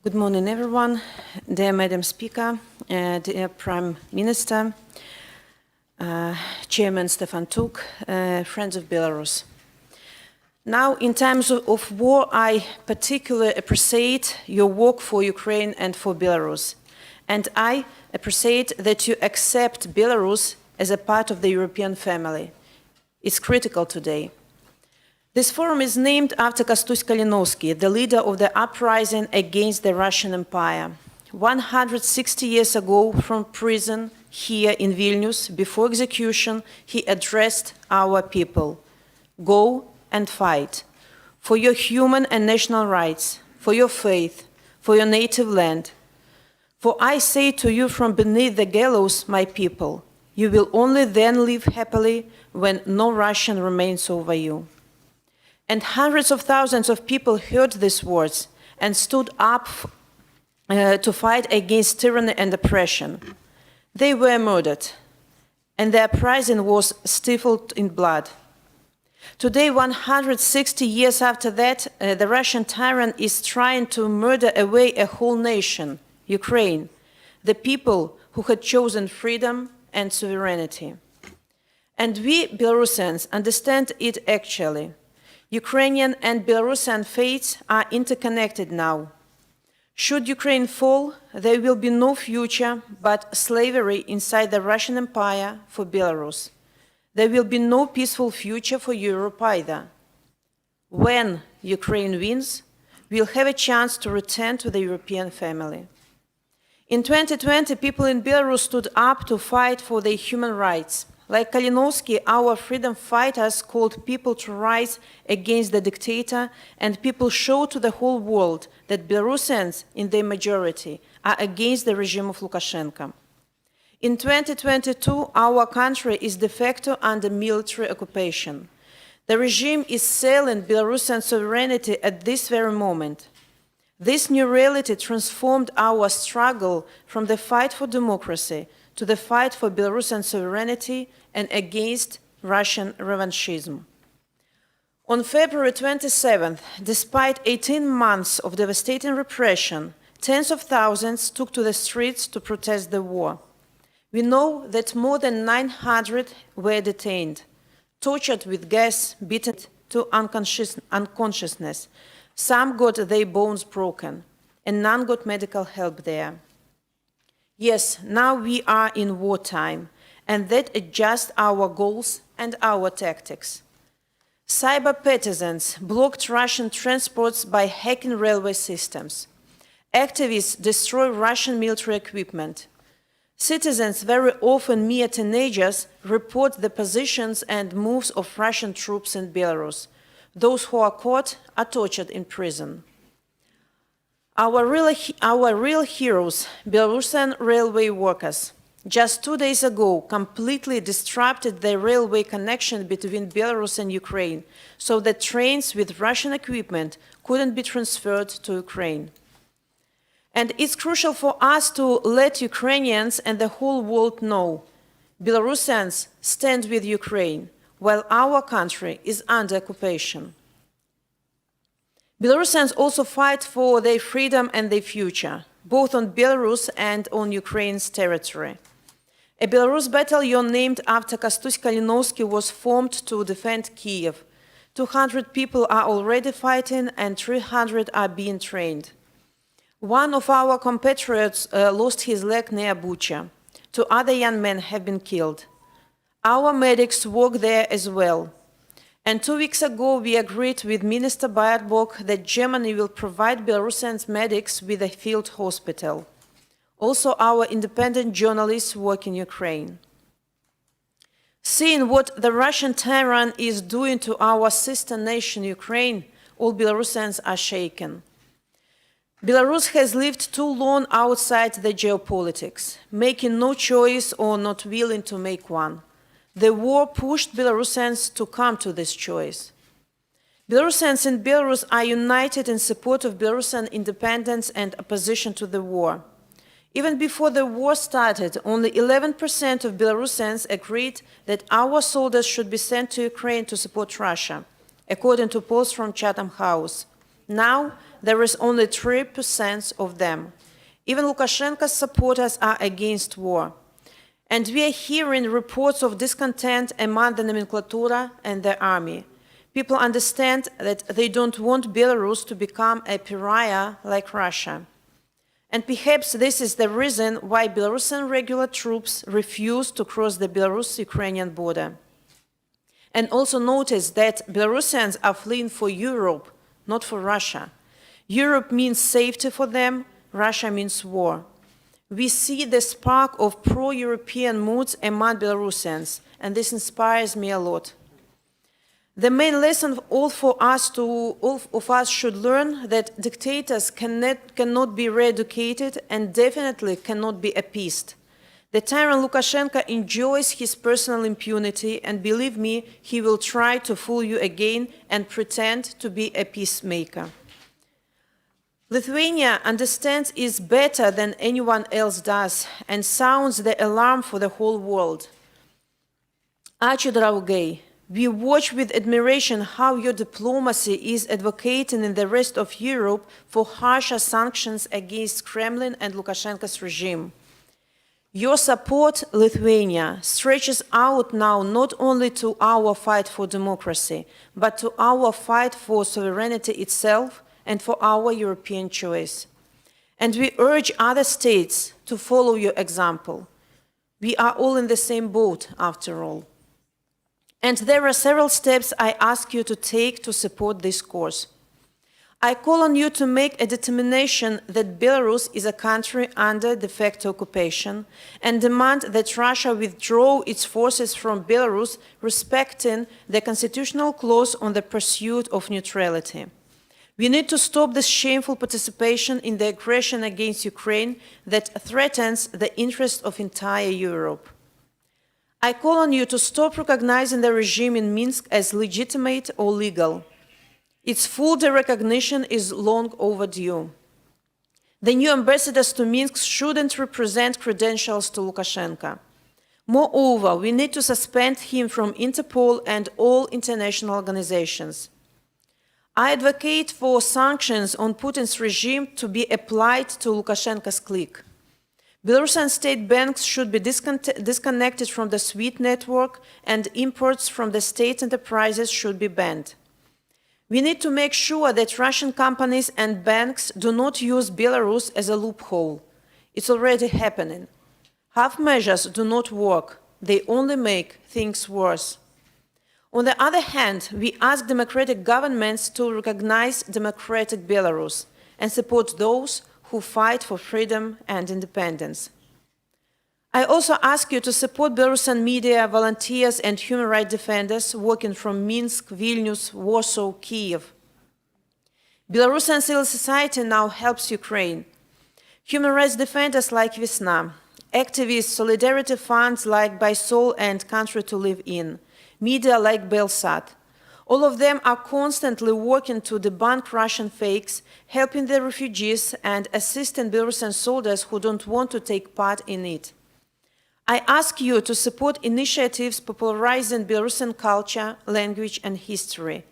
Good morning, everyone. Dear Madam Speaker, dear Prime Minister, Chairman Stefanchuk, friends of Belarus. Now, in times of war, I particularly appreciate your work for Ukraine and for Belarus. And I appreciate that you accept Belarus as a part of the European family. It's critical today. This forum is named after Kalinovsky, the leader of the uprising against the Russian Empire. 160 years ago, from prison here in Vilnius, before execution, he addressed our people. Go and fight for your human and national rights, for your faith, for your native land. For I say to you from beneath the gallows, my people, you will only then live happily when no Russian remains over you. And hundreds of thousands of people heard these words and stood up to fight against tyranny and oppression. They were murdered, and their uprising was stifled in blood. Today, 160 years after that, the Russian tyrant is trying to murder away a whole nation, Ukraine, the people who had chosen freedom and sovereignty. And we Belarusians understand it actually. Ukrainian and Belarusian fates are interconnected now. Should Ukraine fall, there will be no future but slavery inside the Russian Empire for Belarus. There will be no peaceful future for Europe either. When Ukraine wins, we'll have a chance to return to the European family. In 2020, people in Belarus stood up to fight for their human rights. Like Kalinovsky, our freedom fighters called people to rise against the dictator, and people showed to the whole world that Belarusians, in their majority, are against the regime of Lukashenko. In 2022, our country is de facto under military occupation. The regime is selling Belarusian sovereignty at this very moment. This new reality transformed our struggle from the fight for democracy to the fight for Belarusian sovereignty and against Russian revanchism. On February 27th, despite 18 months of devastating repression, tens of thousands took to the streets to protest the war. We know that more than 900 were detained, tortured with gas, beaten to unconsciousness. Some got their bones broken, and none got medical help there. Yes, now we are in wartime, and that adjusts our goals and our tactics. Cyber partisans blocked Russian transports by hacking railway systems. Activists destroy Russian military equipment. Citizens, very often mere teenagers, report the positions and moves of Russian troops in Belarus. Those who are caught are tortured in prison. Our real heroes, Belarusian railway workers, just 2 days ago completely disrupted the railway connection between Belarus and Ukraine, so that trains with Russian equipment couldn't be transferred to Ukraine. And it's crucial for us to let Ukrainians and the whole world know Belarusians stand with Ukraine, while our country is under occupation. Belarusians also fight for their freedom and their future, both on Belarus and on Ukraine's territory. A Belarus battalion named after Kalinovsky was formed to defend Kiev. 200 people are already fighting and 300 are being trained. One of our compatriots lost his leg near Bucha. 2 other young men have been killed. Our medics work there as well. And 2 weeks ago, we agreed with Minister Baerbock that Germany will provide Belarusian medics with a field hospital. Also, our independent journalists work in Ukraine. Seeing what the Russian tyrant is doing to our sister nation, Ukraine, all Belarusians are shaken. Belarus has lived too long outside the geopolitics, making no choice or not willing to make one. The war pushed Belarusians to come to this choice. Belarusians in Belarus are united in support of Belarusian independence and opposition to the war. Even before the war started, only 11% of Belarusians agreed that our soldiers should be sent to Ukraine to support Russia, according to polls from Chatham House. Now, there is only 3% of them. Even Lukashenko's supporters are against war. And we are hearing reports of discontent among the nomenclatura and the army. People understand that they don't want Belarus to become a pariah like Russia. And perhaps this is the reason why Belarusian regular troops refuse to cross the Belarus-Ukrainian border. And also notice that Belarusians are fleeing for Europe, not for Russia. Europe means safety for them, Russia means war. We see the spark of pro-European moods among Belarusians, and this inspires me a lot. The main lesson all of us should learn that dictators cannot be re-educated and definitely cannot be appeased. The tyrant Lukashenko enjoys his personal impunity, and believe me, he will try to fool you again and pretend to be a peacemaker. Lithuania understands it better than anyone else does and sounds the alarm for the whole world. Ačiū, draugai. We watch with admiration how your diplomacy is advocating in the rest of Europe for harsher sanctions against Kremlin and Lukashenko's regime. Your support, Lithuania, stretches out now not only to our fight for democracy, but to our fight for sovereignty itself and for our European choice. And we urge other states to follow your example. We are all in the same boat, after all. And there are several steps I ask you to take to support this course. I call on you to make a determination that Belarus is a country under de facto occupation and demand that Russia withdraw its forces from Belarus, respecting the constitutional clause on the pursuit of neutrality. We need to stop this shameful participation in the aggression against Ukraine that threatens the interests of entire Europe. I call on you to stop recognizing the regime in Minsk as legitimate or legal. Its full recognition is long overdue. The new ambassadors to Minsk shouldn't represent credentials to Lukashenko. Moreover, we need to suspend him from Interpol and all international organizations. I advocate for sanctions on Putin's regime to be applied to Lukashenko's clique. Belarusian state banks should be disconnected from the SWIFT network, and imports from the state enterprises should be banned. We need to make sure that Russian companies and banks do not use Belarus as a loophole. It's already happening. Half measures do not work. They only make things worse. On the other hand, we ask democratic governments to recognize democratic Belarus and support those who fight for freedom and independence. I also ask you to support Belarusian media, volunteers, and human rights defenders working from Minsk, Vilnius, Warsaw, Kiev. Belarusian civil society now helps Ukraine. Human rights defenders like Vesna, activists, solidarity funds like By Soul and Country to Live In, media like Belsat. All of them are constantly working to debunk Russian fakes, helping the refugees and assisting Belarusian soldiers who don't want to take part in it. I ask you to support initiatives popularizing Belarusian culture, language, and history,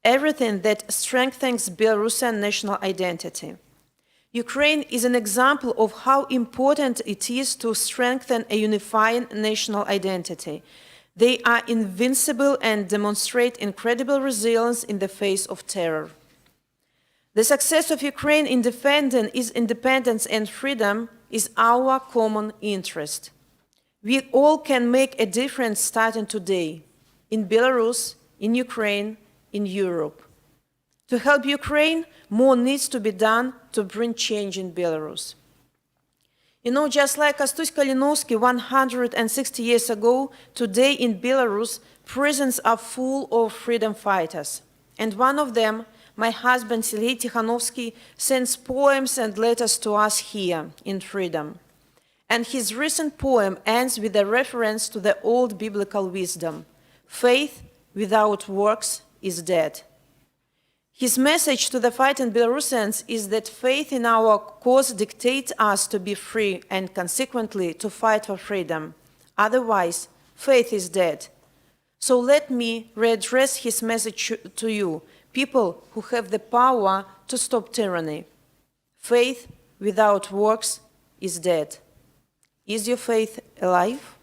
everything that strengthens Belarusian national identity. Ukraine is an example of how important it is to strengthen a unifying national identity. They are invincible and demonstrate incredible resilience in the face of terror. The success of Ukraine in defending its independence and freedom is our common interest. We all can make a difference starting today, in Belarus, in Ukraine, in Europe. To help Ukraine, more needs to be done to bring change in Belarus. You know, just like Litwы Kalinovsky 160 years ago, today in Belarus, prisons are full of freedom fighters. And one of them, my husband Sergei Tikhanovsky, sends poems and letters to us here in freedom. And his recent poem ends with a reference to the old biblical wisdom: faith without works is dead. His message to the fighting Belarusians is that faith in our cause dictates us to be free and consequently to fight for freedom. Otherwise, faith is dead. So let me readdress his message to you, people who have the power to stop tyranny. Faith without works is dead. Is your faith alive?